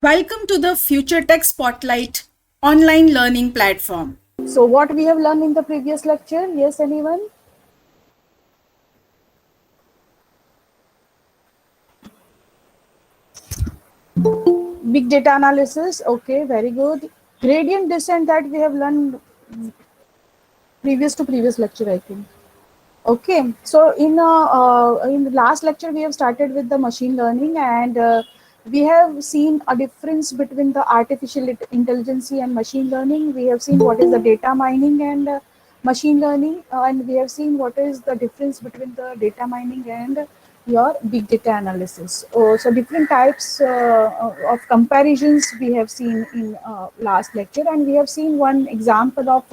Welcome to the Future Tech Spotlight online learning platform. So what we have learned in the previous lecture? Yes, anyone? Big data analysis. Okay, very good. Gradient descent that we have learned previous lecture, I think. Okay, so in the last lecture we have started with the machine learning, and we have seen a difference between the artificial intelligence and machine learning. We have seen what is the data mining and machine learning, and we have seen what is the difference between the data mining and your big data analysis. So different types of comparisons we have seen in last lecture, and we have seen one example of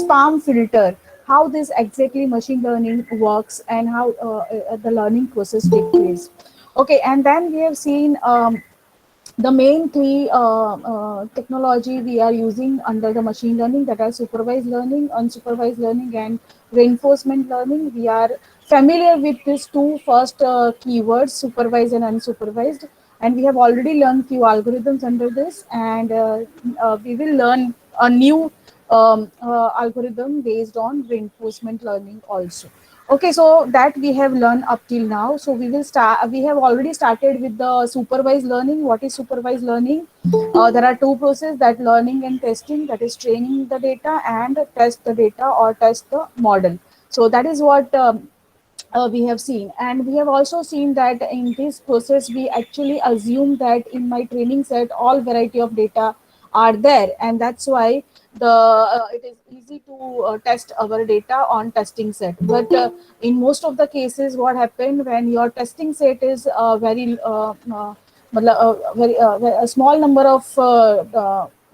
spam filter, how this exactly machine learning works and how the learning process takes place. Okay, and then we have seen the main three technology we are using under the machine learning, that are supervised learning, unsupervised learning, and reinforcement learning. We are familiar with these two first keywords, supervised and unsupervised, and we have already learned few algorithms under this, and we will learn a new algorithm based on reinforcement learning also. Okay, so that we have learned up till now. So we will start. We have already started with the supervised learning. What is supervised learning? There are two processes: that learning and testing. That is training the data and test the data or test the model. So that is what we have seen, and we have also seen that in this process we actually assume that in my training set all variety of data are there, and that's why it is easy to test our data on testing set. But in most of the cases, what happened when your testing set is a small number of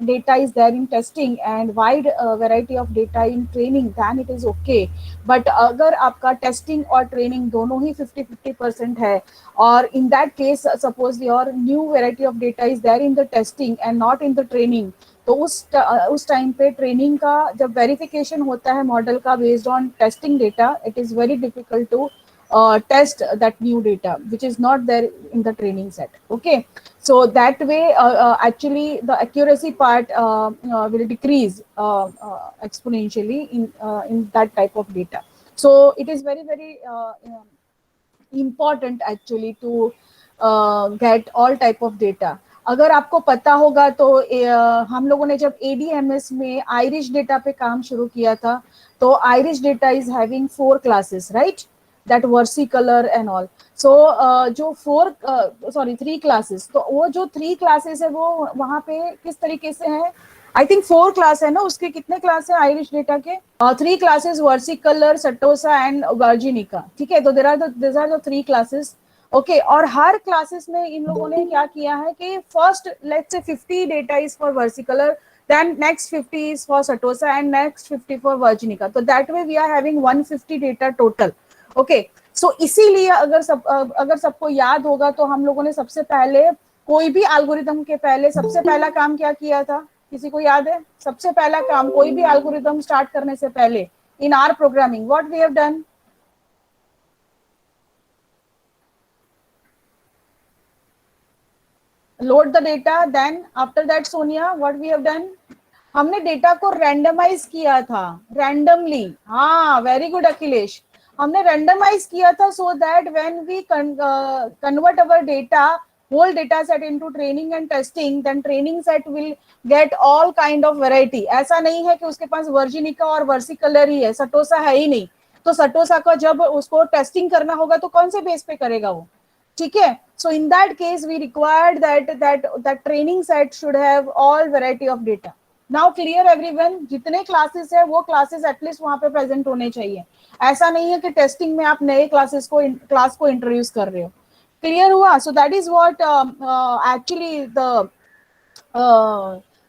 data is there in testing and wide variety of data in training, then it is okay. But अगर आपका testing और training दोनों ही 50-50% है, और in that case suppose your new variety of data is there in the testing and not in the training, तो उस time पे training का जब वेरिफिकेशन होता है मॉडल का based on testing data, it is very difficult to test that new data which is not there in the training set. Okay, so that way actually the accuracy part will decrease exponentially in that type of data. So it is very important actually to get all type of data. अगर आपको पता होगा तो हम लोगों ने जब ADMS में आयरिश डेटा पे काम शुरू किया था, तो Irish data is having 4 classes, right? That वर्सी कलर एंड ऑल. सो जो 3 क्लासेस, तो वो जो 3 क्लासेस है वो वहां पे किस तरीके से है? आई थिंक 4 क्लास है ना, उसके कितने क्लास है आयरिश डेटा के? 3 क्लासेस, वर्सी कलर, सटोसा एंड वर्जिनिका. ठीक है, तो this are the 3 classes. Okay, और हर क्लासेस में इन लोगों ने क्या किया है कि first let's say 50 data is for versicolor, then next 50 is for Satosa and next 50 for Virginica. So that way we are having 150 data total. Okay, so इसीलिए अगर सबको याद होगा तो हम लोगों ने सबसे पहले कोई भी एल्गोरिथम के पहले सबसे पहला काम क्या किया था? किसी को याद है? सबसे पहला काम कोई भी एल्गोरिथम स्टार्ट करने से पहले in R programming what we have done? Load the data. Then after that Sonia what we have done? हमने डेटा को रैंडमाइज किया था, रैंडमली. हाँ, वेरी गुड अखिलेश. हमने रैंडमाइज किया था so that when we convert our data whole data set into training and testing, then training set will get all kind of variety. ऐसा नहीं है कि उसके पास वर्जिनिका और वर्सी कलर ही है, सटोसा है ही नहीं. तो सटोसा का जब उसको टेस्टिंग करना होगा तो कौन से बेस पे करेगा वो? ठीक है, so in that case we required that training set should have all variety of data. Now clear everyone? जितने क्लासेस है वो क्लासेस एटलीस्ट वहां पे प्रेजेंट होने चाहिए. ऐसा नहीं है कि टेस्टिंग में आप नए क्लास को इंट्रोड्यूस कर रहे हो. क्लियर हुआ? सो that is what actually the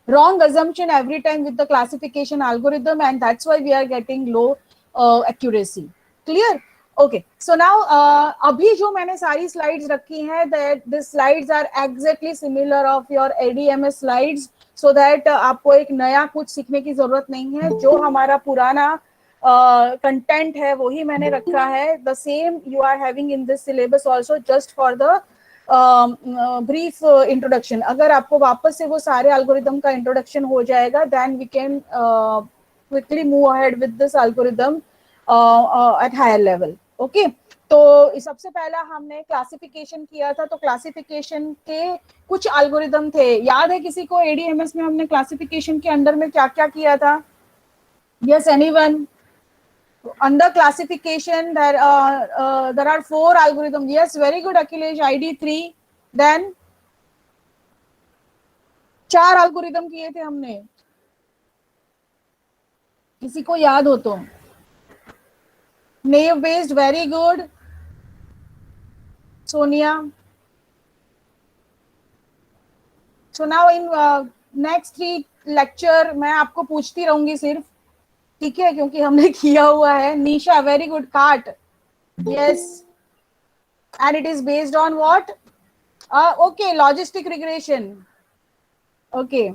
wrong assumption every time with the classification algorithm, and that's why we are getting low accuracy. Clear? Okay, so now अभी जो मैंने सारी स्लाइड्स रखी हैं, that the slides are exactly similar of your ADMS slides, so that आपको एक नया कुछ सीखने की जरूरत नहीं है. जो हमारा पुराना कंटेंट है वही मैंने रखा है. The same you are having in this syllabus also, just for the brief introduction, अगर आपको वापस से वो सारे एल्गोरिदम का इंट्रोडक्शन हो जाएगा, then we can quickly move ahead with this algorithm at higher level. Okay, तो सबसे पहला हमने क्लासिफिकेशन किया था. तो क्लासिफिकेशन के कुछ एल्गोरिदम थे, याद है किसी को? एडीएमएस में हमने क्लासिफिकेशन के अंडर में क्या क्या किया था? Yes, anyone? Under classification, there are 4 algorithms. Yes, very good, Akhilesh. ID3. Then 4 algorithm किए थे हमने. किसी को याद हो तो? Naive based, very good. Sonia. So now in next 3 lecture मैं आपको पूछती रहूंगी सिर्फ, ठीक है, क्योंकि हमने किया हुआ है. निशा, वेरी गुड. काट. Yes. And it is based on what? Okay, logistic regression. Okay.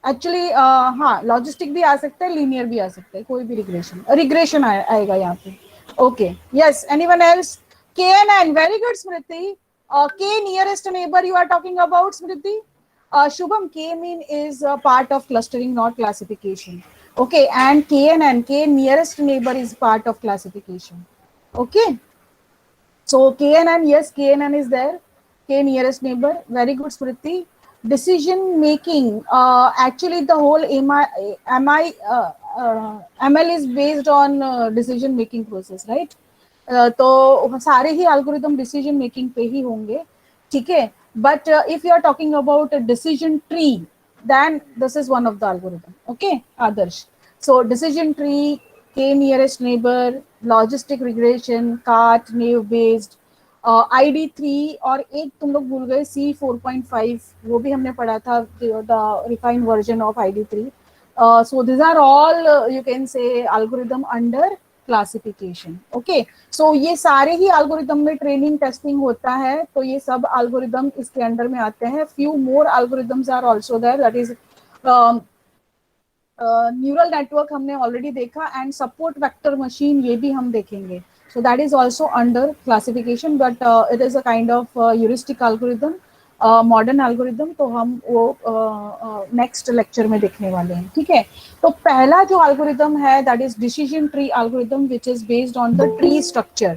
Actually हाँ, लॉजिस्टिक भी आ सकता है, लीनियर भी आ सकता है, कोई भी रिग्रेशन आएगा यहाँ पे. Okay, yes, anyone else? KNN, very good Smriti. K nearest neighbour you are talking about, Smriti? Shubham, K mean is part of clustering, not classification. Okay, and KNN, K nearest neighbour is part of classification. Okay, so KNN, yes, KNN is there, K nearest neighbor. Very good, Smriti. Decision making, actually the whole ML is based on decision making process, right? तो सारे ही algorithm decision making पे ही होंगे, ठीक है. But if you are talking about a decision tree, then this is one of the algorithm. Okay, Adarsh. So decision tree, K nearest neighbor, logistic regression, CART, naive based, ID3, और एक तुम लोग भूल गए C4.5, वो भी हमने पढ़ा था, the refined version of ID3. So these are all you can say algorithm under classification. Okay, so ये सारे ही एल्गोरिदम में ट्रेनिंग टेस्टिंग होता है, तो ये सब एल्गोरिदम इसके अंडर में आते हैं. Few more algorithms are also there, that is neural network हमने ऑलरेडी देखा, एंड सपोर्ट वेक्टर मशीन ये भी हम देखेंगे. So that is also under classification, but it is a kind of heuristic algorithm, modern algorithm. तो हम वो next lecture में देखने वाले हैं, ठीक है. तो पहला जो एल्गोरिदम है, that is decision tree algorithm, which is based on the tree structure.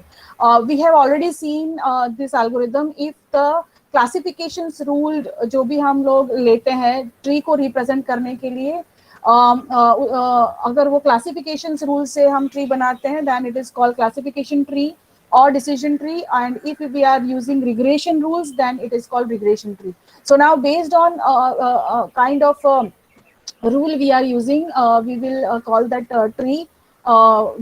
We have already seen this algorithm. If the classifications rule जो भी हम लोग लेते हैं ट्री को रिप्रेजेंट करने के लिए, अगर वो क्लासिफिकेशंस रूल से हम ट्री बनाते हैं, then it is called classification tree or decision tree, and if we are using regression rules, then it is called regression tree. So now based on kind of rule we are using, we will call that tree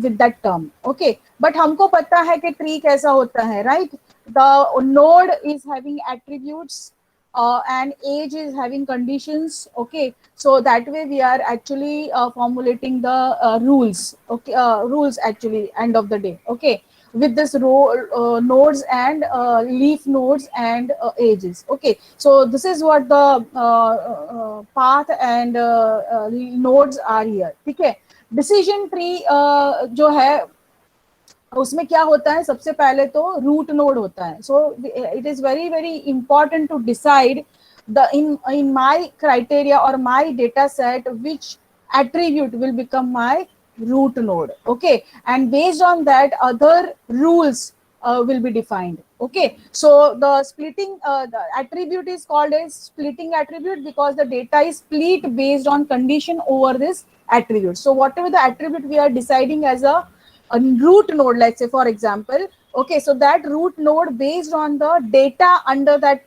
with that term. Okay, but हमको पता है कि tree कैसा होता है, right? The node is having attributes and age is having conditions. Okay, so that way we are actually formulating the rules. Okay, rules actually end of the day. Okay, with this row nodes and leaf nodes and edges. Okay, so this is what the path and nodes are here. ठीक है. Decision tree जो है उसमें क्या होता है, सबसे पहले तो रूट नोड होता है. So it is very very important to decide the in my criteria or my data set which attribute will become my root node. Okay, and based on that other rules will be defined. Okay, so the splitting the attribute is called as splitting attribute because the data is split based on condition over this attribute. So whatever the attribute we are deciding as a root node, let's say for example, okay, so that root node based on the data under that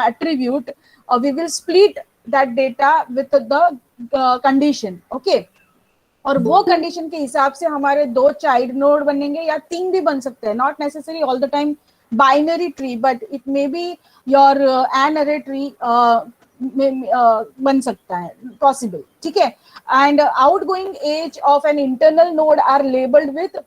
attribute, we will split that data with the condition. Okay, और वो condition के हिसाब से हमारे 2 child node बनेंगे या 3 भी बन सकते हैं. Not necessary all the time binary tree, but it may be your n ary tree बन सकता है, पॉसिबल. ठीक है. And outgoing edge of an internal node are labelled with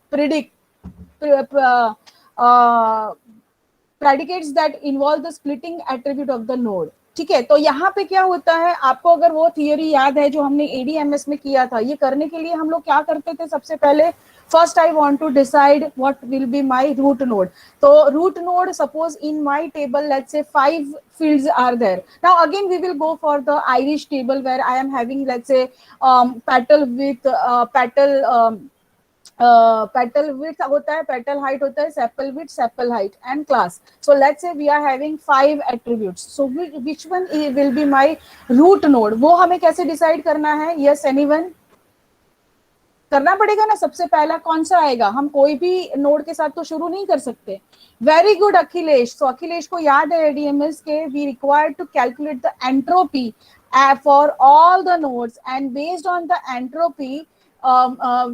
predicates that involve the splitting attribute of the node. ठीक है. तो यहाँ पे क्या होता है, आपको अगर वो थियोरी याद है जो हमने एडीएमएस में किया था, ये करने के लिए हम लोग क्या करते थे, सबसे पहले First I want to decide what will be my root node. So root node, suppose in my table, let's say 5 fields are there. Now again we will go for the Irish table where I am having, let's say, petal width, petal width होता है, petal height होता है, sepal width, sepal height and class. So let's say we are having 5 attributes. So which one will be my root node? वो हमें कैसे decide करना है? Yes, anyone? करना पड़ेगा ना, सबसे पहला कौन सा आएगा? हम कोई भी नोड के साथ तो शुरू नहीं कर सकते. Very good Akhilesh. तो अखिलेश को याद है एडीएमएस के we required to calculate the entropy for all the nodes, and based on the entropy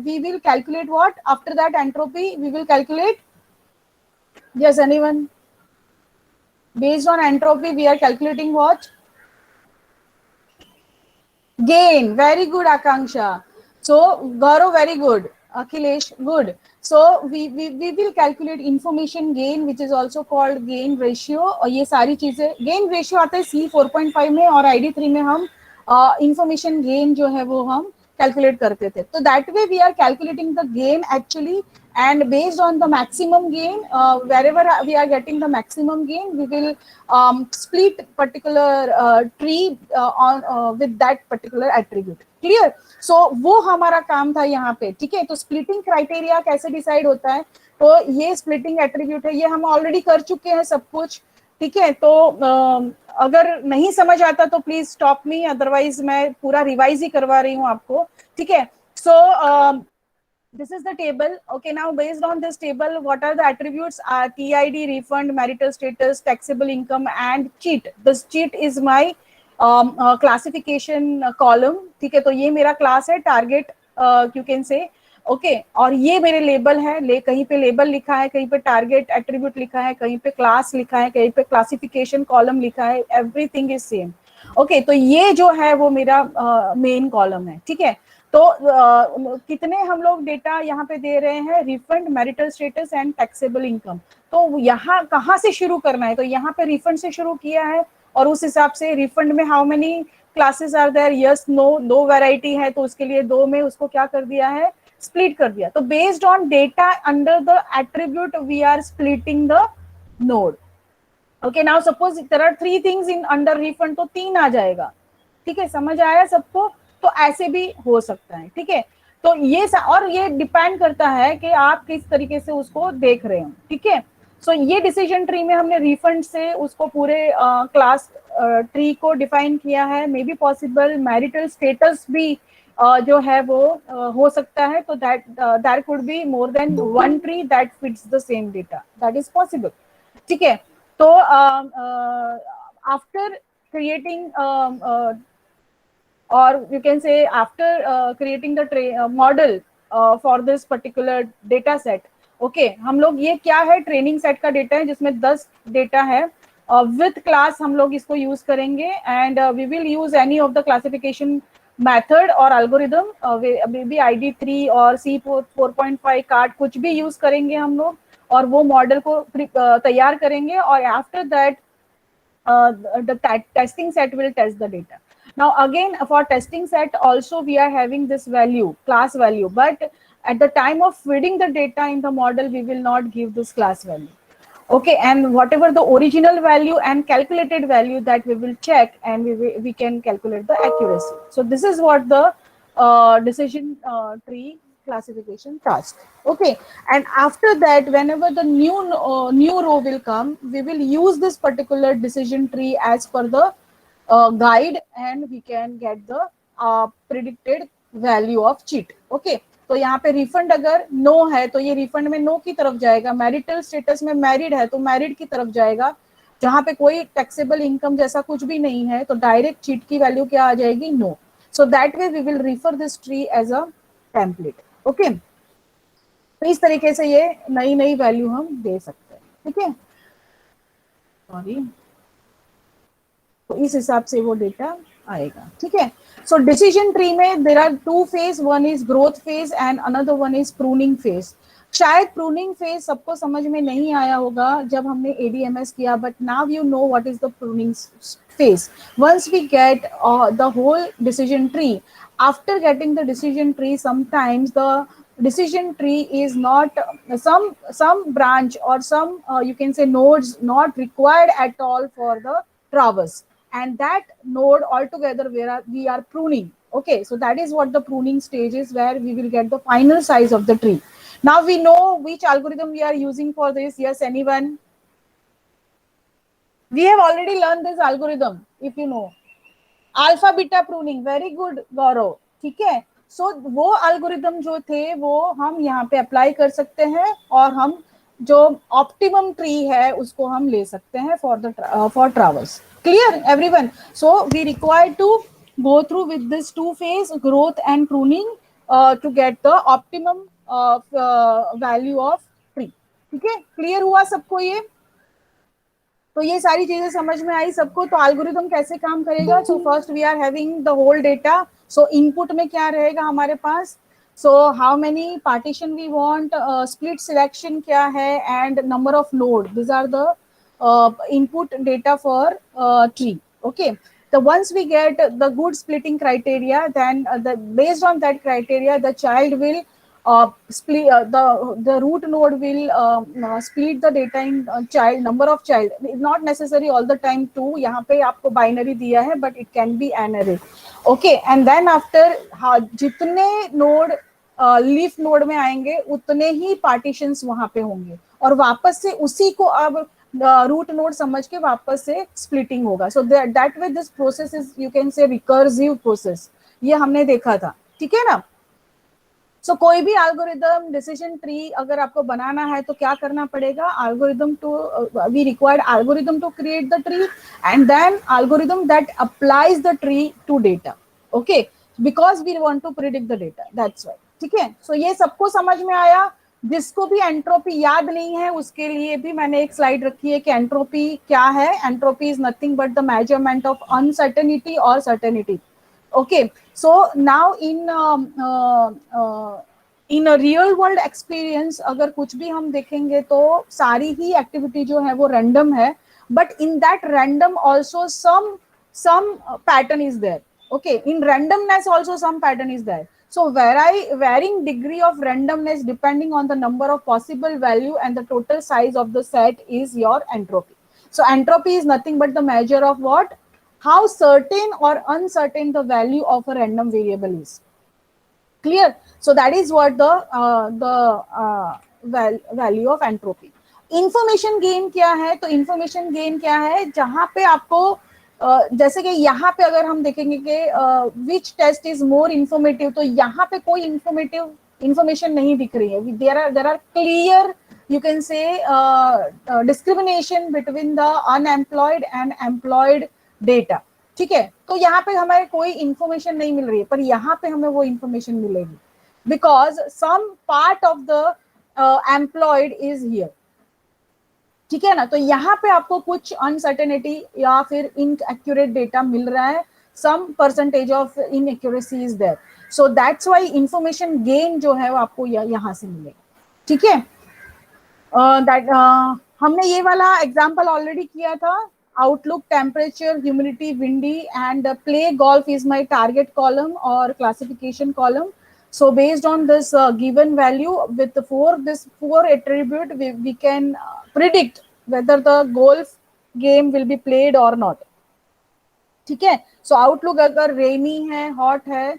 we will calculate what? After that entropy we will calculate, yes anyone? Based on entropy we are calculating what? Gain. Very good Akanksha. So Gaurav, very good. Akhilesh, good. So we will calculate information gain, which is also called gain ratio. और ये सारी चीजें gain ratio आता है C 4.5 में, और ID 3 में हम information gain जो है वो हम calculate करते थे. So that way we are calculating the gain actually, and based on the maximum gain, wherever we are getting the maximum gain, we will split particular tree on with that particular attribute. Clear? So वो हमारा काम था यहाँ पे. ठीक है, तो splitting criteria कैसे decide होता है? तो ये splitting attribute है, ये हम already कर चुके हैं सब कुछ. ठीक है, तो अगर नहीं समझ आता तो प्लीज स्टॉप मी, अदरवाइज मैं पूरा रिवाइज ही करवा रही हूँ आपको. ठीक है, सो this is the table. Okay, now based on this table, what are the attributes? TID, refund, marital status, taxable income and cheat. This cheat is my classification column. ठीक है, तो ये मेरा class है, target you can say. Okay, और ये मेरे label है, कहीं पे लेबल लिखा है, कहीं पे टारगेट एट्रीब्यूट लिखा है, कहीं पे क्लास लिखा है, कहीं पे क्लासिफिकेशन कॉलम लिखा है. Everything is same. ओके, तो ये जो है वो मेरा मेन कॉलम है. ठीक है, तो कितने हम लोग डेटा यहाँ पे दे रहे हैं? Refund, marital status and taxable income. तो यहाँ कहाँ से शुरू करना है? तो यहाँ पे रिफंड से शुरू किया है, और उस हिसाब से रिफंड में how many classes are there? Yes, no, 2 variety है, तो उसके लिए 2 में उसको क्या कर दिया है? स्प्लिट कर दिया. तो based on data under the attribute we are splitting the node. Okay, now suppose there are 3 things in under refund, तो 3 आ जाएगा. ठीक है, समझ आया सबको? तो ऐसे भी हो सकता है. ठीक है, तो ये और ये डिपेंड करता है कि आप किस तरीके से उसको देख रहे हो. ठीक है, सो ये डिसीजन ट्री में हमने रिफंड से उसको पूरे क्लास ट्री को डिफाइन किया है. May be possible marital status भी जो है वो हो सकता है. तो that there could be more than one tree that fits the same data. That is possible. ठीक है, तो after creating or you can say after creating the model for this particular data set. okay, हम लोग ये क्या है? Training set का data है जिसमें 10 डेटा है. विथ क्लास हम लोग इसको यूज करेंगे, and we will use any of the classification method और एल्गोरिदम, मे बी ID 3 और C 4.5 कार्ड कुछ भी यूज करेंगे हम लोग, और वो मॉडल को तैयार करेंगे, और after that the testing set will test the data. Now again, for testing set also we are having this value, class value, but at the time of feeding the data in the model we will not give this class value. Okay, and whatever the original value and calculated value, that we will check, and we can calculate the accuracy. So this is what the decision tree classification task. Okay, and after that whenever the new row will come, we will use this particular decision tree as per the guide, and we can get the predicted value of cheat. Okay, तो यहाँ पे refund अगर no है तो ये refund में no की तरफ जाएगा. मैरिटल स्टेटस में मैरिड है तो मैरिड की तरफ जाएगा. जहाँ पे कोई टैक्सेबल इनकम जैसा कुछ भी नहीं है तो डायरेक्ट चीट की वैल्यू क्या आ जाएगी? No. So that way we will refer this tree as a template. Okay, तो इस तरीके से ये नई नई वैल्यू हम दे सकते हैं. ठीक है, सॉरी, तो इस हिसाब से वो डेटा आएगा. ठीक है, सो डिसीजन ट्री में there are 2 phase, one is growth phase and another one is pruning phase. शायद प्रूनिंग फेज सबको समझ में नहीं आया होगा जब हमने ADMS किया, but now you know what is the pruning phase. Once we get the whole decision tree, after getting the decision tree, sometimes the decision tree is not some branch or some you can say nodes not required at all for the traverse, and that node altogether we are pruning. Okay, so that is what the pruning stage is, where we will get the final size of the tree. Now we know which algorithm we are using for this. Yes, anyone? We have already learned this algorithm, if you know. Alpha beta pruning, very good Gaurav, ठीक है. सो वो algorithm जो थे वो हम यहाँ पे apply कर सकते हैं, और हम जो ऑप्टिमम ट्री है उसको हम ले सकते हैं for travels. Clear everyone? So we require to go through with this two phase, growth and pruning, to get the optimum value of tree. ठीक है, क्लियर हुआ सबको ये? तो ये सारी चीजें समझ में आई सबको. तो एल्गोरिथम कैसे काम करेगा? So first we are having the whole data. So input में क्या रहेगा हमारे पास? So how many partition we want, split selection क्या है, and number of node. This are the input data for tree. Okay, so once we get the good splitting criteria, then based on that criteria the child will split, the root node will split the data in child, number of child. It's not necessary all the time two. यहाँ पे आपको binary दिया है, but it can be an array. Okay, and then after जितने node leaf node में आएंगे उतने ही partitions वहां पे होंगे, और वापस से उसी को अब रूट नोड समझ के वापस से स्प्लिटिंग होगा. सो that way this process is, you can say, recursive process. ये हमने देखा था, ठीक है ना. सो कोई भी एल्गोरिदम, डिसीजन ट्री अगर आपको बनाना है तो क्या करना पड़ेगा? Algorithm two, we required algorithm to create the tree, and then algorithm that applies the tree to data. Okay, because we want to predict the data, that's why. ठीक है, सो ये सबको समझ में आया? जिसको भी एंट्रोपी याद नहीं है उसके लिए भी मैंने एक स्लाइड रखी है कि एंट्रोपी क्या है. Entropy is nothing but the measurement of uncertainty और certainty. Okay, so now in a real world experience अगर कुछ भी हम देखेंगे तो सारी ही एक्टिविटी जो है वो रैंडम है, but in that random also some pattern is there. Okay, in randomness also some pattern is there. So varying degree of randomness depending on the number of possible value and the total size of the set is your entropy. So entropy is nothing but the measure of what? How certain or uncertain the value of a random variable is. Clear? So that is what the value of entropy. Information gain क्या है? तो information gain क्या है? जहां पे आपको जैसे कि यहाँ पे अगर हम देखेंगे कि which test is more informative, तो यहाँ पे कोई informative information नहीं दिख रही है. There are clear, you can say, discrimination between the unemployed and employed data. ठीक है, तो यहाँ पे हमारे कोई इंफॉर्मेशन नहीं मिल रही है, पर यहाँ पे हमें वो इंफॉर्मेशन मिलेगी because some part of the employed is here. ठीक है ना, तो यहाँ पे आपको कुछ अनसर्टेनिटी या फिर इनएक्यूरेट डेटा मिल रहा है, some percentage of inaccuracy is there. So that's why information gain जो है वो आपको यहाँ से मिलेगा. ठीक है, हमने ये वाला एग्जाम्पल ऑलरेडी किया था. Outlook, temperature, humidity, windy, and play golf is my target column or classification column. So based on this given value with the four attribute, we can predict whether the golf game will be played or not. ठीक है, so outlook अगर rainy है, hot है,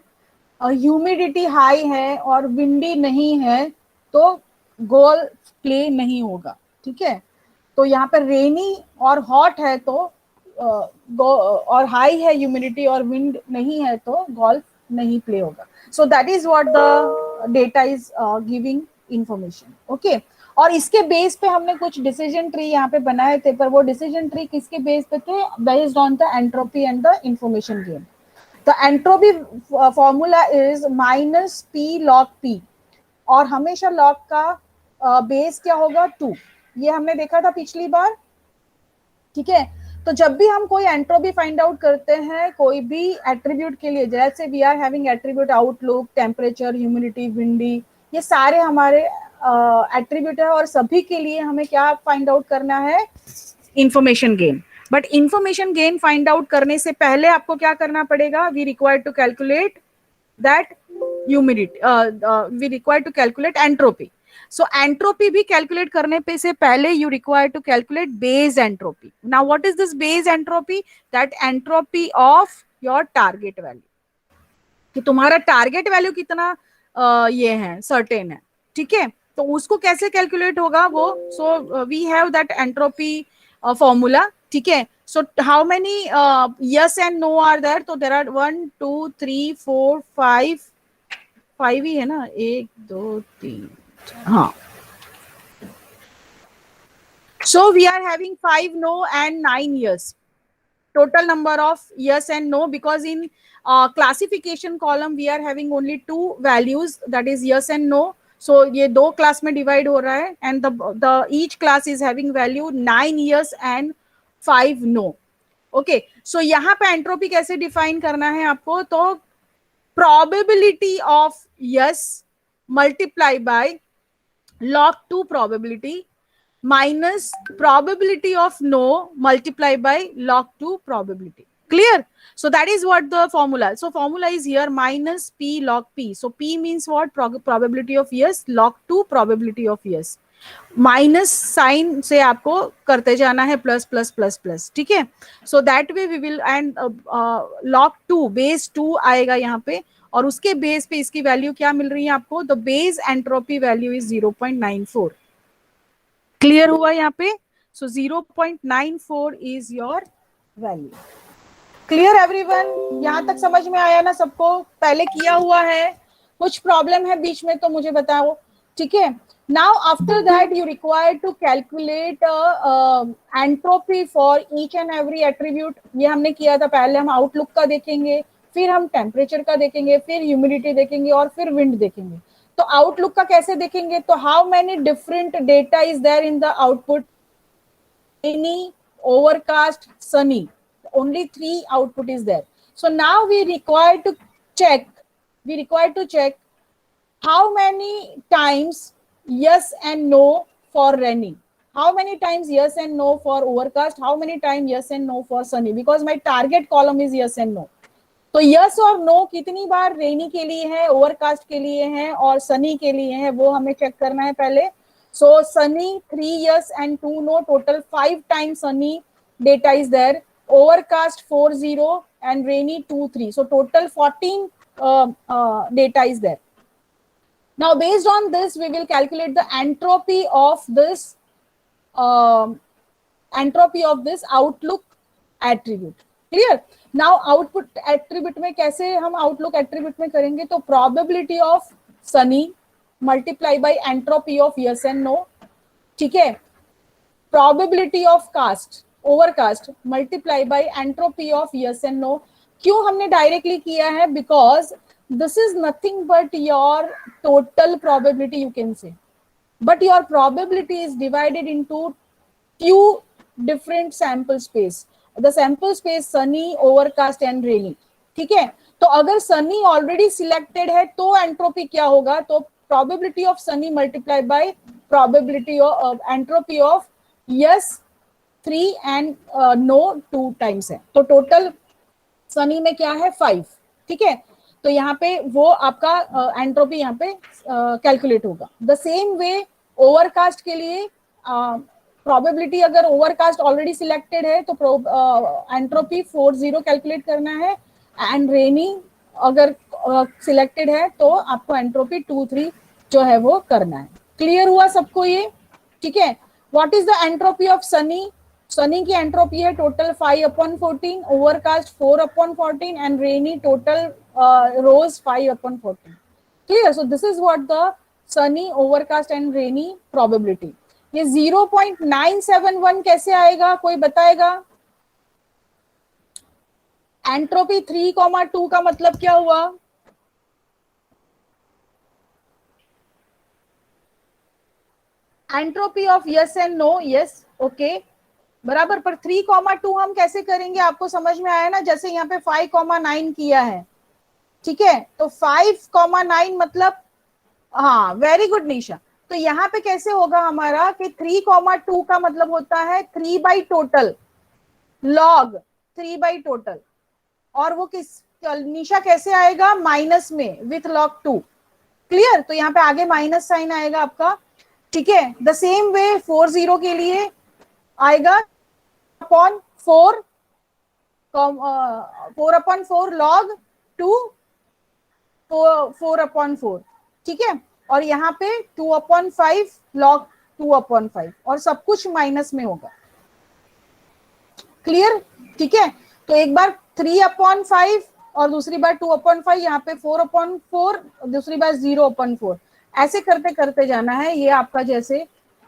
humidity high है और windy नहीं है तो golf play नहीं होगा. ठीक है, तो यहाँ पर रेनी और हॉट है तो और हाई है ह्यूमिडिटी और विंड नहीं है तो गोल्फ नहीं प्ले होगा. सो that is what the data is giving information. Okay, और इसके बेस पे हमने कुछ डिसीजन ट्री यहाँ पे बनाए थे, पर वो डिसीजन ट्री किसके बेस पे थे? Based on the entropy and the information gain. The entropy formula is minus P log P, और हमेशा लॉग का बेस क्या होगा? 2. ये हमने देखा था पिछली बार. ठीक है, तो जब भी हम कोई एंट्रोपी फाइंड आउट करते हैं कोई भी एट्रीब्यूट के लिए, जैसे we are having attribute outlook, temperature, humidity, windy, ये सारे हमारे एट्रीब्यूट है, और सभी के लिए हमें क्या फाइंड आउट करना है? Information gain. But information gain find out करने से पहले आपको क्या करना पड़ेगा? We require to calculate that humidity, we require to calculate entropy. So entropy भी कैलकुलेट करने पे से पहले you require to calculate base entropy. Now what is this base entropy? That entropy of your target value. कि तुम्हारा target value कितना ये है, सर्टेन है, ठीक है. तो उसको कैसे कैलकुलेट होगा वो, so we have that entropy formula, ठीक है. So how many yes and no are there? तो देयर आर 1 2 3 4 5, 5 ही है ना, 1 2 3, हाँ. So we are having 5 no and 9 yes. Total number of yes and no, because in classification column we are having only 2 values, that is yes and no. So ये दो class में divide हो रहा है, and the each class is having value 9 yes and 5 no. Okay, so यहाँ पे entropy कैसे define करना है आपको? तो probability of yes multiply by log 2 probability minus probability of no multiply by log 2 probability. Clear? So that is what the formula. So formula is here minus p log p. So p means what? Probability of yes, log 2 probability of yes. Minus sign से आपको करते जाना है, plus plus plus plus, ठीक है. So that way we will, and log 2 base 2 आएगा यहाँ पे, और उसके बेस पे इसकी वैल्यू क्या मिल रही है आपको? The base entropy value is 0.94. Clear हुआ यहाँ पे? सो 0.94 is your value. Clear everyone? यहाँ तक समझ में आया ना सबको? पहले किया हुआ है, कुछ प्रॉब्लम है बीच में तो मुझे बताओ, ठीक है. Now after that you require to calculate entropy for each and every attribute. ये हमने किया था. पहले हम आउटलुक का देखेंगे, फिर हम टेम्परेचर का देखेंगे, फिर ह्यूमिडिटी देखेंगे, और फिर विंड देखेंगे. तो आउटलुक का कैसे देखेंगे? तो how many different data is there in the output? Rainy, overcast, sunny. Only 3 output is there. So now we require to check. How many times yes and no for rainy, how many times yes and no for overcast, how many times yes and no for sunny, because my target column is yes and no. तो yes और no कितनी बार रेनी के लिए है, overcast के लिए है, और सनी के लिए है, वो हमें चेक करना है पहले. सो Sunny 3 yes and 2 no, total 5 times sunny data is there. Overcast 4 0 and rainy 2 3, so total 14 data is there. Now based on this we will calculate the entropy of this outlook attribute. Clear? Now output attribute में कैसे हम outlook attribute में करेंगे? तो probability of sunny multiply by entropy of yes and no, ठीक है. probability of overcast multiply by entropy of yes and no. क्यों हमने डायरेक्टली किया है? Because this is nothing but your total probability, you can say, but your probability is divided into few different sample space. The sample space sunny, overcast and rainy, ठीक है. तो अगर sunny already selected है तो entropy क्या होगा? तो probability of sunny multiply by probability of entropy of yes 3 and no 2 times है. तो total sunny में क्या है? 5, ठीक है. तो यहाँ पे वो आपका एंट्रोपी यहाँ पे कैलकुलेट होगा. द सेम वे ओवरकास्ट के लिए प्रोबेबिलिटी, अगर ओवरकास्ट ऑलरेडी सिलेक्टेड है तो एंट्रोपी 40 कैलकुलेट करना है, एंड रेनी अगर सिलेक्टेड है तो आपको एंट्रोपी 23 जो है वो करना है. क्लियर हुआ सबको ये? ठीक है. What is the entropy of sunny? Sunny की एंट्रोपी है total 5/14, overcast 4/14 and rainy total rows 5/14. Clear? So this is what the sunny, overcast and rainy probability. ये 0.971 कैसे आएगा? कोई बताएगा? एंट्रोपी 3,2 का मतलब क्या हुआ? Entropy of yes and no, yes okay बराबर, पर 3,2 हम कैसे करेंगे? आपको समझ में आया ना? जैसे यहाँ पे 5,9 किया है, ठीक है. तो 5,9 मतलब, हाँ वेरी गुड निशा. तो यहाँ पे कैसे होगा हमारा कि 3,2 का मतलब होता है 3 by total, log 3 by total, और वो किस निशा कैसे आएगा, माइनस में विथ लॉग 2, क्लियर। तो यहाँ पे आगे माइनस साइन आएगा आपका, ठीक है। द सेम वे 4 0 के लिए आएगा अपॉन 4, 4/4 लॉग 2, 4/4, ठीक है। और यहाँ पे 2/5 लॉग 2/5, और सब कुछ माइनस में होगा, क्लियर, ठीक है। तो एक बार 3/5 और दूसरी बार 2/5, यहाँ पे 4/4, दूसरी बार 0/4, ऐसे करते करते जाना है। ये आपका जैसे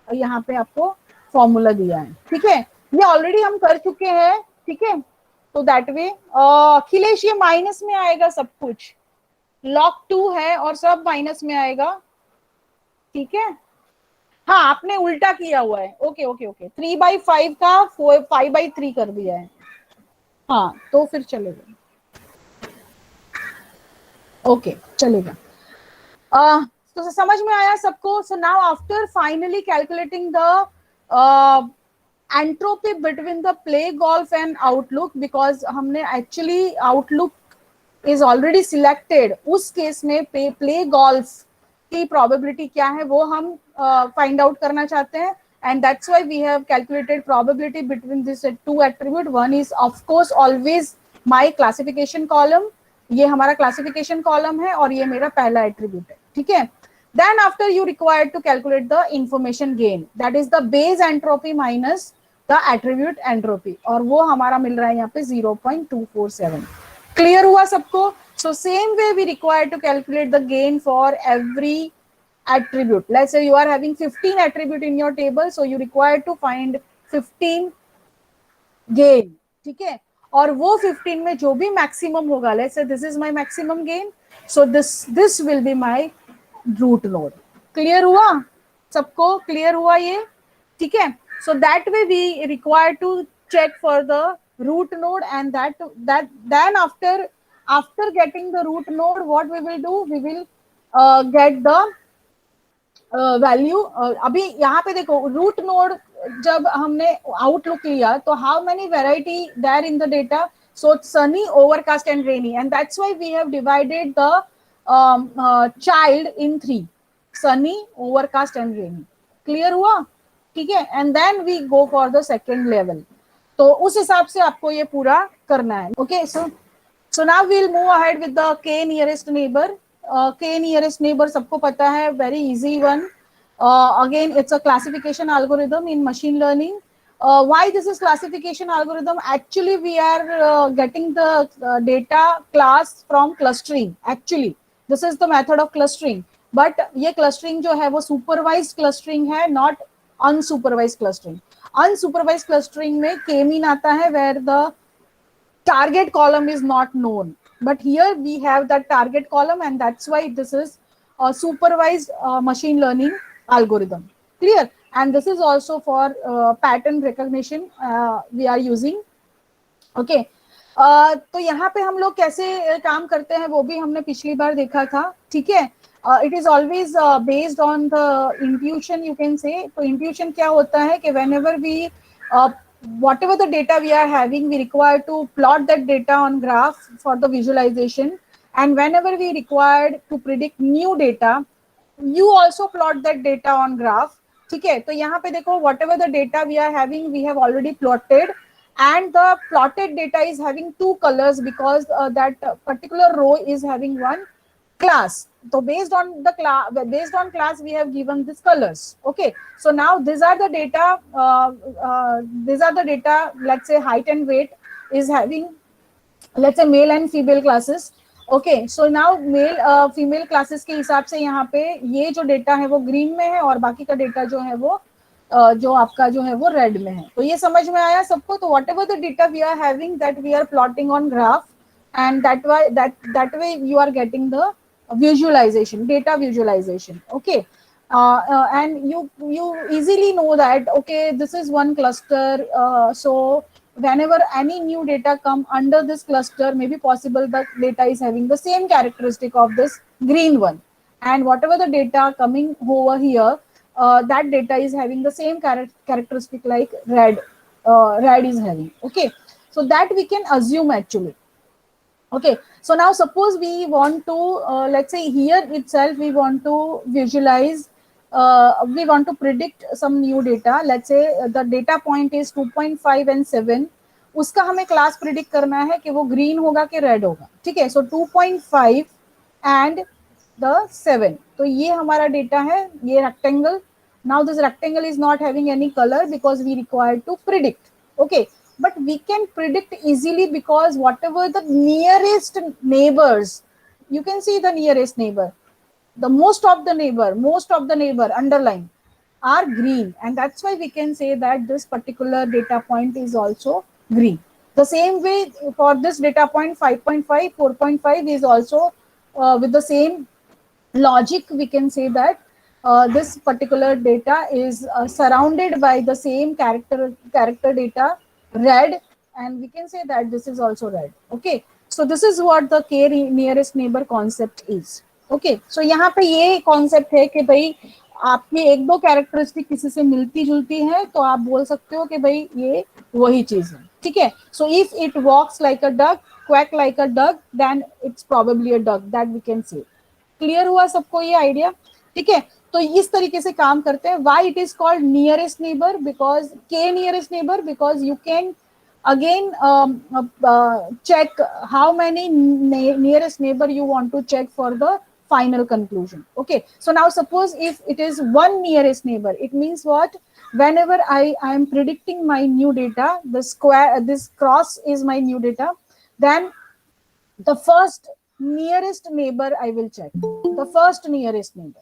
यहाँ पे आपको फॉर्मूला दिया है, ठीक है। ये ऑलरेडी हम कर चुके हैं, ठीक है। तो दैट वे अखिलेश ये माइनस में आएगा सब कुछ, लॉग 2 है और सब माइनस में आएगा, ठीक है। हाँ आपने उल्टा किया हुआ है, ओके ओके ओके, 3/5 का 5/3 कर दिया है, हाँ तो फिर चलेगा, ओके चलेगा। तो समझ में आया सबको। So now after finally calculating the entropy between the play golf and outlook, because हमने actually outlook is already selected, उस केस में प्ले गोल्फ की प्रोबेबिलिटी क्या है वो हम फाइंड आउट करना चाहते हैं, and that's why we have calculated probability between these two attribute. One is of course always my classification column, ये हमारा classification column है और ये मेरा पहला attribute है, ठीक है। Then after you required to calculate the information gain, that is the base entropy minus the attribute entropy, और वो हमारा मिल रहा है यहाँ पे 0.247, क्लियर हुआ सबको। So same way we required to calculate the gain for every attribute. Let's say you are having 15 attribute in your table, so you require to find 15 gain, ठीक है। और वो 15 में जो भी मैक्सिमम होगा, let's say this is my maximum gain, so this will be my root node, clear हुआ सबको, क्लियर हुआ ये, ठीक है। So that way we require to check for the root node, and that then after getting the root node, what we will do, we will get the value. अभी यहाँ पे देखो रूट नोड जब हमने आउटलुक लिया तो how many variety there in the data, so sunny, overcast and rainy, and that's why we have divided the child in 3, sunny, overcast and rainy, clear हुआ, ठीक है। And then we go for the second level, तो उस हिसाब से आपको ये पूरा करना है, okay. So now we will move ahead with the K nearest neighbour. K nearest neighbour सबको पता है, very easy one, again it's a classification algorithm in machine learning. Why this is classification algorithm, actually we are getting the data class from clustering, actually this is the method of clustering, but ये clustering जो है वो supervised clustering है, not unsupervised clustering. Unsupervised clustering में k mean आता है where the target column is not known, but here we have that target column, and that's why this is a supervised machine learning algorithm, clear. And this is also for pattern recognition we are using, okay. तो यहाँ पे हम लोग कैसे काम करते हैं वो भी हमने पिछली बार देखा था, ठीक है। It is always based on the intuition, you can say. तो इंट्यूशन क्या होता है कि whenever we whatever the data we are having, we require to plot that data on graph for the visualization, and whenever we required to predict new data, you also plot that data on graph, ठीक है। तो यहाँ पे देखो whatever the data we are having, we have already plotted, and the plotted data is having two colors because that particular row is having one class. So based on the class we have given these colors, okay. So now these are the data, let's say height and weight is having, let's say male and female classes, okay. So now male female classes के हिसाब से यहाँ पे ये जो data है वो green में है और बाकी का डेटा जो है वो जो आपका जो है वो रेड में है। तो ये समझ में आया सबको। तो whatever the data we are having that we are plotting on graph, and that way you are getting the visualization, data visualization, okay. And you easily know that, okay, this is one cluster, so whenever any new data come under this cluster, maybe possible the data is having the same characteristic of this green one, and whatever the data coming over here, that data is having the same characteristic like red is having, okay. So that we can assume actually, Okay, so now suppose we want to, let's say here itself we want to visualize, we want to predict some new data. Let's say the data point is 2.5 and 7. उसका हमें class predict करना है कि वो green होगा कि red होगा. ठीक है, सो 2.5 एंड द 7. तो ये हमारा डेटा है, ये rectangle. Now this rectangle is not having any color because we require to predict. Okay, but we can predict easily because whatever the nearest neighbors, you can see the nearest neighbor, the most of the neighbor underline are green, and that's why we can say that this particular data point is also green. The same way for this data point 5.5, 4.5 is also with the same logic. We can say that this particular data is surrounded by the same character data red, and we can say that this is also red. Okay, so this is what the k nearest neighbor concept is. Okay, so यहाँ पे ये concept है कि भाई आपकी एक दो characteristic किसी से मिलती जुलती है तो आप बोल सकते हो कि भाई ये वही चीज है. ठीक है, so if it walks like a duck, quack like a duck, then it's probably a duck, that we can say. Clear हुआ सबको ये आइडिया? ठीक है, तो इस तरीके से काम करते हैं. Why it is called nearest neighbour? Because K nearest neighbour, because you can again check how many nearest neighbor you want to check for the final conclusion. Okay, so now suppose if it is one nearest neighbor, it means what? Whenever I am predicting my new data, the square, this cross is my new data, then the first nearest neighbor I will check, the first nearest neighbor.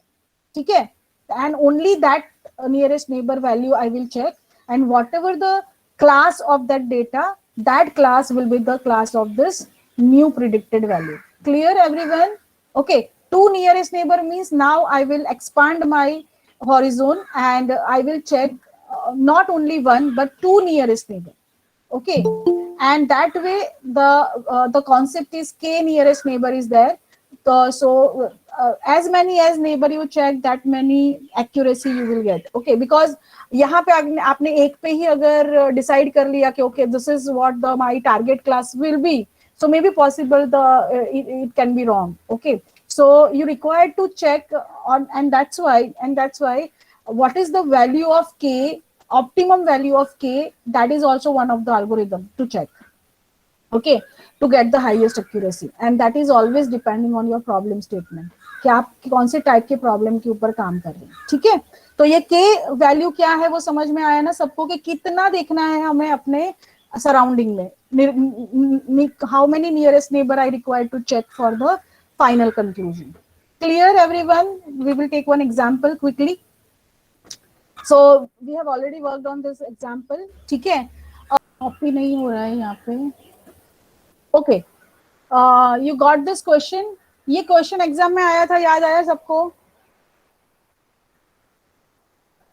ठीक है, and only that nearest neighbor value I will check, and whatever the class of that data, that class will be the class of this new predicted value. Clear everyone? Okay, two nearest neighbor means now I will expand my horizon and I will check not only one but two nearest neighbor. Okay, and that way the concept is k nearest neighbor is there. So as many as neighbor you check, that many accuracy you will get. Okay, because यहाँ पे आपने एक पे ही अगर decide कर लिया कि okay this is what the my target class will be, so maybe possible the it can be wrong. Okay, so you require to check on, and that's why what is the value of k, optimum value of k, that is also one of the algorithm to check. Okay, to get the highest accuracy, and that is always depending on your problem statement कि आप कौन से type के problem के ऊपर काम कर रहे हैं. ठीक है, तो ये के वैल्यू क्या है वो समझ में आया ना सबको कि कितना देखना है हमें अपने सराउंडिंग में, how many nearest neighbour I require to check for the final conclusion. Clear everyone? We will take one example quickly. So we have already worked on this example. ठीक है, कॉपी नहीं हो रहा है यहाँ पे. Okay, you got this question. ये question exam में आया था, याद आया सबको?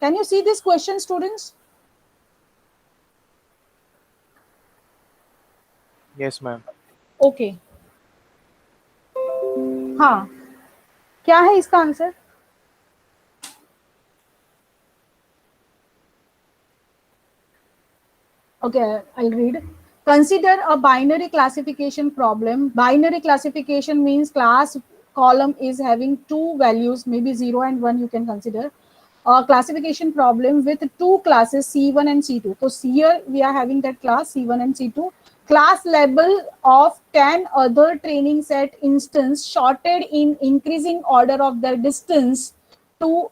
Can you see this question students? Yes ma'am. Okay, हाँ, क्या है इसका answer? Okay, I'll read. Consider a binary classification problem. Binary classification means class column is having two values, maybe 0 and 1 you can consider. A classification problem with two classes C1 and C2. So here we are having that class C1 and C2. Class label of 10 other training set instance sorted in increasing order of their distance to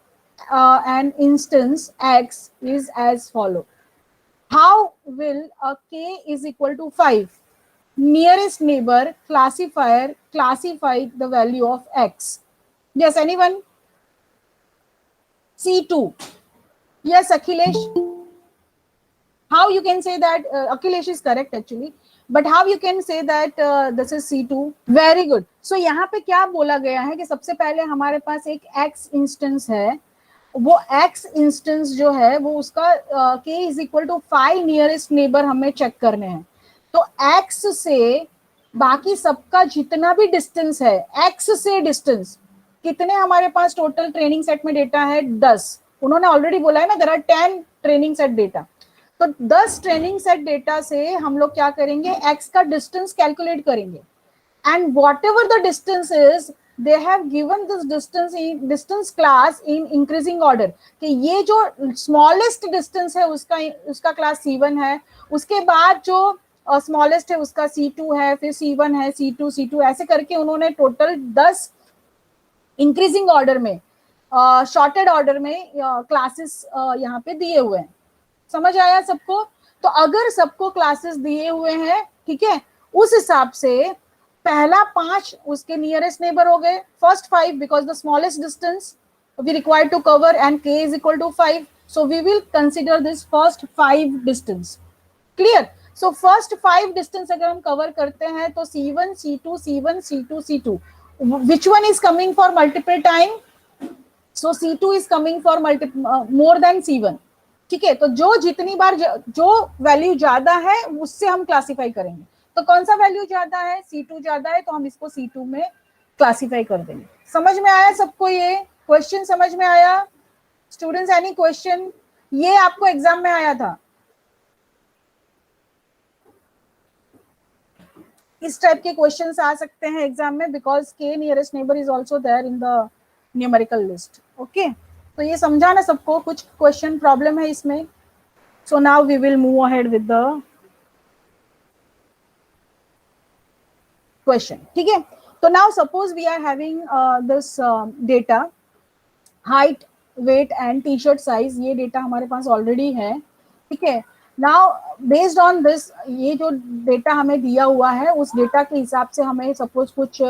an instance X is as follow. How will a k is equal to 5 nearest neighbor classifier classify the value of x? Yes, anyone? C2. Yes, Akhilesh. How you can say that? Akhilesh is correct actually, but how you can say that this is C2? Very good. So यहाँ पे क्या बोला गया है कि सबसे पहले हमारे पास एक x इंस्टेंस है, वो x इंस्टेंस जो है वो उसका k is equal to 5 nearest neighbour हमें चेक करने हैं. तो x से बाकी सबका जितना भी डिस्टेंस है, x से डिस्टेंस कितने हमारे पास टोटल ट्रेनिंग सेट में डेटा है? 10. उन्होंने ऑलरेडी बोला है ना, there are 10 training set data. तो 10 ट्रेनिंग सेट डेटा से हम लोग क्या करेंगे? x का डिस्टेंस कैलकुलेट करेंगे. and whatever the distance is, they have given this distance class in increasing order, कि ये जो smallest distance है उसका class C1 है, उसके बाद जो smallest है उसका C2 है, फिर C1 है, C2, ऐसे करके उन्होंने टोटल 10 इंक्रीजिंग ऑर्डर में, शॉर्टेड ऑर्डर में क्लासेस यहाँ पे दिए हुए हैं. समझ आया सबको? तो अगर सबको क्लासेस दिए हुए हैं, ठीक है, उस हिसाब से पहला 5 उसके नियरेस्ट नेबर हो गए, first 5 because the smallest distance we required to cover and k is equal to 5, so we will consider this first 5 distance. Clear? So first 5 distance अगर हम कवर करते हैं तो C1, C2, C1, C2, C2, which one is coming for multiple time? So C2 is coming for more than C1. ठीक है, तो जो जितनी बार जो वैल्यू ज्यादा है उससे हम क्लासिफाई करेंगे. तो कौन सा वैल्यू ज्यादा है? C2 ज्यादा है, तो हम इसको C2 में क्लासिफाई कर देंगे. समझ में आया सबको? ये क्वेश्चन समझ में आया? Students, any question? ये आपको एग्जाम में आया था. इस टाइप के क्वेश्चंस आ सकते हैं एग्जाम में, because K nearest neighbour is also there in the numerical list. Okay, तो ये समझा ना सबको? कुछ क्वेश्चन प्रॉब्लम है इसमें? So now we will move ahead with the question. ठीक है, तो now suppose we are having this data, height, weight and T shirt size. ये डेटा हमारे पास ऑलरेडी है. ठीक है, नाउ बेस्ड ऑन दिस, ये जो डेटा हमें दिया हुआ है उस डेटा के हिसाब से हमें सपोज कुछ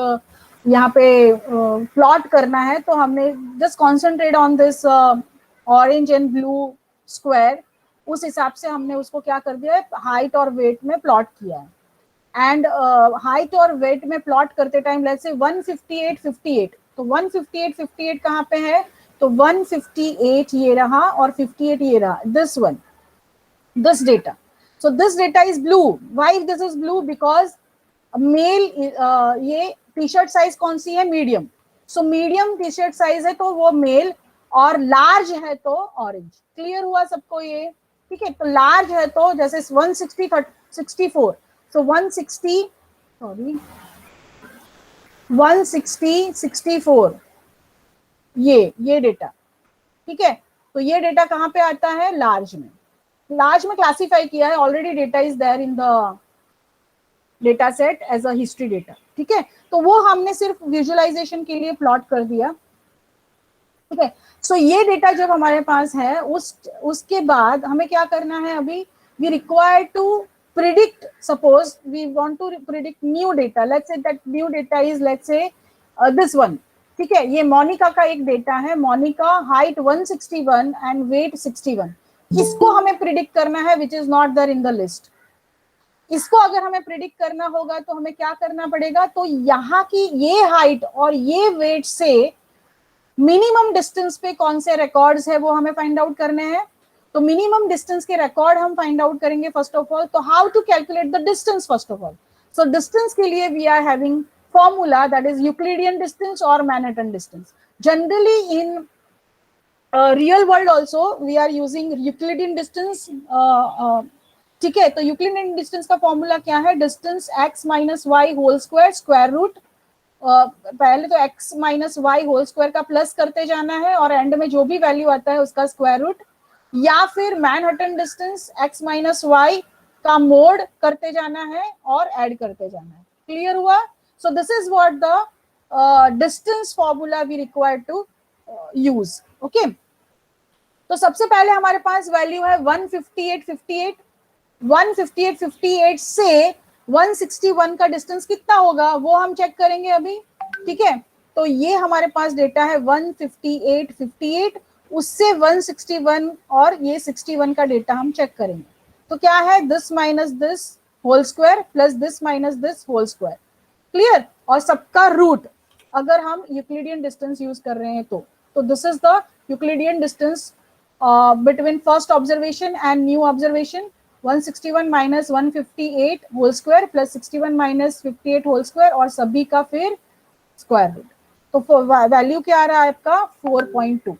यहाँ पे प्लॉट करना है, तो हमने just concentrate on this orange and blue square. उस हिसाब से हमने उसको क्या कर दिया है, हाइट और वेट में प्लॉट किया है. एंड हाइट और वेट में प्लॉट करते टाइम लेट्स से 158, 58, तो 158, 58 कहाँ पे है? तो 158 ये रहा और 58 ये रहा. This one, this data. So this data is blue. Why this is blue? Because male ये टी-शर्ट साइज कौन सी है? Medium. So medium T shirt size है तो वो मेल, और लार्ज है तो ऑरेंज. क्लियर हुआ सबको ये? ठीक है, तो लार्ज है तो जैसे 160, 64, सो 160, सॉरी 160, 64, ये डेटा. ठीक है, तो ये डेटा कहाँ पे आता है? लार्ज में. लार्ज में क्लासिफाई किया है already. Data is there in the data set as a history data. ठीक है, तो वो हमने सिर्फ विजुअलाइजेशन के लिए प्लॉट कर दिया. ठीक है, सो ये डेटा जब हमारे पास है, उसके बाद हमें क्या करना है? अभी we require to predict, suppose we want to predict new data. Let's say that new data is let's say this one. ठीक है, ये मोनिका का एक डेटा है. Monica height 161 and weight 61. इसको हमें प्रिडिक्ट करना है, which is not there in the list. इसको अगर हमें प्रिडिक्ट करना होगा तो हमें क्या करना पड़ेगा? तो यहाँ की ये हाइट और ये वेट से मिनिमम डिस्टेंस पे कौन से रिकॉर्ड्स है वो हमें फाइंड आउट करने हैं. तो मिनिमम डिस्टेंस के रिकॉर्ड हम फाइंड आउट करेंगे फर्स्ट ऑफ ऑल. तो how to calculate the distance first of all? So distance के लिए we are having formula, that is Euclidean distance और Manhattan distance. Generally in real world also we are using Euclidean distance. ठीक है, तो Euclidean distance का formula क्या है? Distance x minus Y whole square, square root, पहले तो x minus Y whole square का प्लस करते जाना है और एंड में जो भी वैल्यू आता है उसका स्क्वायर रूट, या फिर Manhattan distance x minus y का मोड करते जाना है और ऐड करते जाना है. क्लियर हुआ? So this is what the distance formula we require to use. Okay, तो सबसे पहले हमारे पास वैल्यू है 158, 58. 158, 58 से 161 का डिस्टेंस कितना होगा वो हम चेक करेंगे अभी. ठीक है, तो ये हमारे पास डेटा है 158, 58, उससे 161 और ये 61 का डेटा हम चेक करेंगे. तो क्या है? This minus this whole square plus this minus this whole square. Clear? और सबका रूट अगर हम यूक्लिडियन डिस्टेंस यूज कर रहे हैं तो this is the Euclidean distance between first observation and new observation. 161 minus 158 whole square plus 61 minus 58 whole square और सभी का फिर स्क्वायर रूट. तो वैल्यू क्या आ रहा है आपका? 4.2.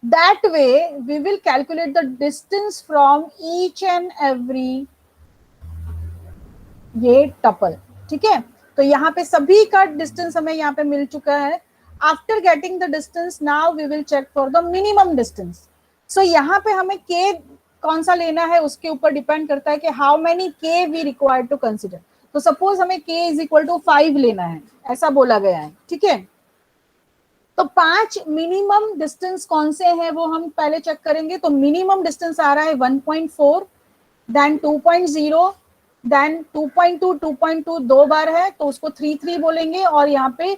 That way we will calculate the distance from each and every ये टपल. ठीक है, तो यहाँ पे सभी का डिस्टेंस हमें यहाँ पे मिल चुका है. After getting the distance now we will check for the minimum distance. So यहाँ पे हमें के कौन सा लेना है उसके ऊपर डिपेंड करता है कि हाउ मेनी के वी रिक्वायर टू कंसिडर. तो सपोज हमें के इज इक्वल टू 5 लेना है, ऐसा बोला गया है. ठीक है, तो 5 मिनिमम डिस्टेंस कौन से हैं वो हम पहले चेक करेंगे. तो मिनिमम डिस्टेंस आ रहा है 1.4, देन 2.0, देन 2.2. 2.2 दो बार है तो उसको 3 बोलेंगे, और यहाँ पे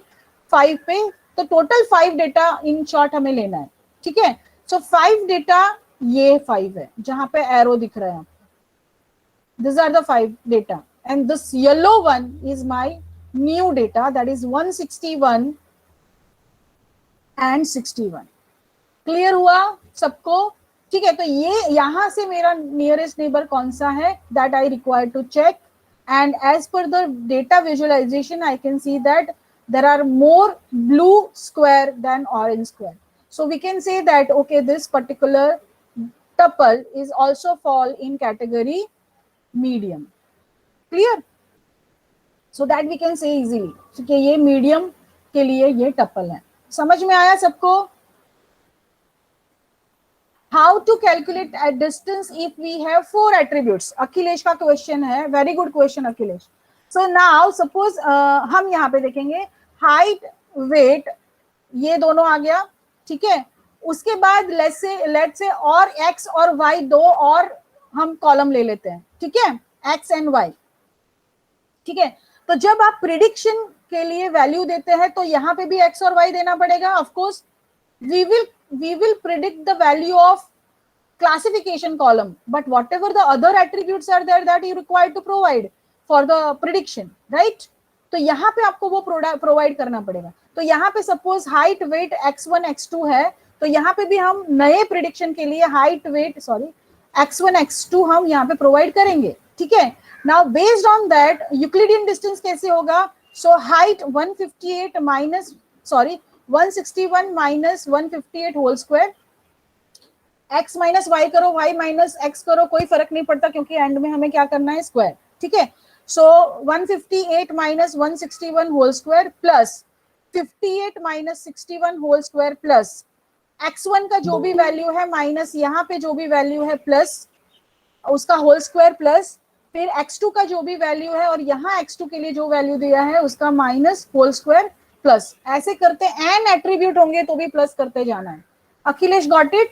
5 पे. तो टोटल 5 डेटा इन शॉर्ट हमें लेना है. ठीक है, सो 5 डेटा ये 5 है जहां पे एरो दिख रहा है. These are the 5 data, and this yellow one is my new data, that is 161 and 61. Clear हुआ सबको? ठीक है, तो ये यहां से मेरा नियरेस्ट नेबर कौन सा है, that I require to check. And as per the data visualisation I can see that there are more blue square than orange square. So we can say that okay, this particular tuple is also fall in category medium. Clear? So that we can say easily कि ये medium के लिए ये tuple है. समझ में आया सबको? How to calculate a distance if we have 4 attributes? Akhilesh का क्वेश्चन है. Very good question Akhilesh. So now suppose हम यहाँ पे देखेंगे हाइट वेट ये दोनों आ गया. ठीक है, उसके बाद लेट्स से और एक्स और वाई दो और हम कॉलम ले लेते हैं. ठीक है, एक्स एंड वाई. ठीक है, तो जब आप प्रिडिक्शन के लिए वैल्यू देते हैं तो यहाँ पे भी एक्स और वाई देना पड़ेगा. Of course we will predict the value of classification column, but whatever the other attributes are there that you require to provide for the prediction, right? तो यहाँ पे आपको वो प्रोवाइड करना पड़ेगा. तो यहाँ पे suppose height weight x1 x2 है, तो यहाँ पे भी हम नए प्रिडिक्शन के लिए हाइट वेट x1 x2 हम यहाँ पे प्रोवाइड करेंगे. ठीक है, now based on that Euclidean distance कैसे होगा. So height 161 minus 158 whole square. x minus y करो, y माइनस x करो, कोई फर्क नहीं पड़ता क्योंकि एंड में हमें क्या करना है, स्क्वायर. ठीक है, so 158 minus 161 whole square plus 58 minus 61 whole square plus x1 का जो भी वैल्यू है माइनस यहाँ पे जो भी वैल्यू है प्लस उसका होल स्क्वायर प्लस फिर x2 का जो भी वैल्यू है और यहाँ x2 के लिए जो वैल्यू दिया है उसका माइनस होल स्क्वायर प्लस. ऐसे करते एन एट्रीब्यूट होंगे तो भी प्लस करते जाना है. Akhilesh got it?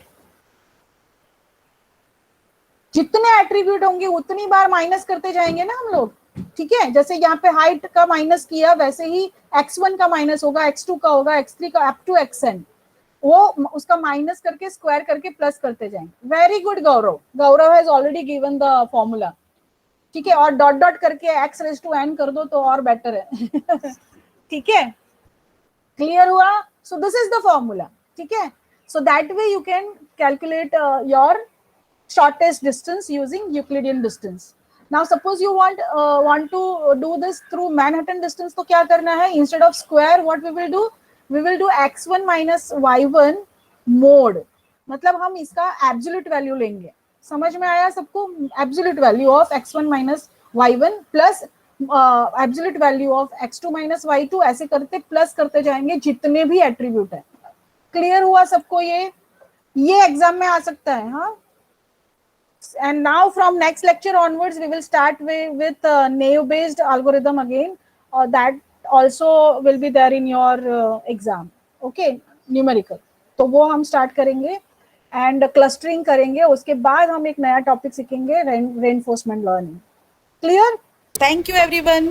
जितने एट्रीब्यूट होंगे उतनी बार माइनस करते जाएंगे ना हम लोग. ठीक है, जैसे यहाँ पे हाइट का माइनस किया वैसे ही x1 का माइनस होगा, x2 का होगा, x3 का अप टू xn, वो उसका माइनस करके स्क्वायर करके प्लस करते जाएंगे. Very good Gaurav. Gaurav has already given the formula. ठीक है, और डॉट डॉट करके x रेज टू n कर दो तो और बेटर है. ठीक है, क्लियर हुआ? So this is the formula. ठीक है, so that way you can calculate your shortest distance using Euclidean distance. Now suppose you want to do this through Manhattan distance, तो क्या करना है, instead of square what we will do x1 minus y1 mod. मतलब हम इसका absolute value लेंगे. समझ में आया सबको? absolute value of x1 minus y1 plus absolute value of x2 minus y2, ऐसे करते प्लस करते जाएंगे जितने भी एट्रीब्यूट है. क्लियर हुआ सबको? ये एग्जाम में आ सकता है. हाँ, and now from next lecture onwards we will start with naive based algorithm again, that also will be there in your exam. Okay, numerical. तो वो हम स्टार्ट करेंगे एंड क्लस्टरिंग करेंगे. उसके बाद हम एक नया टॉपिक सीखेंगे, reinforcement learning. Clear? Thank you, everyone.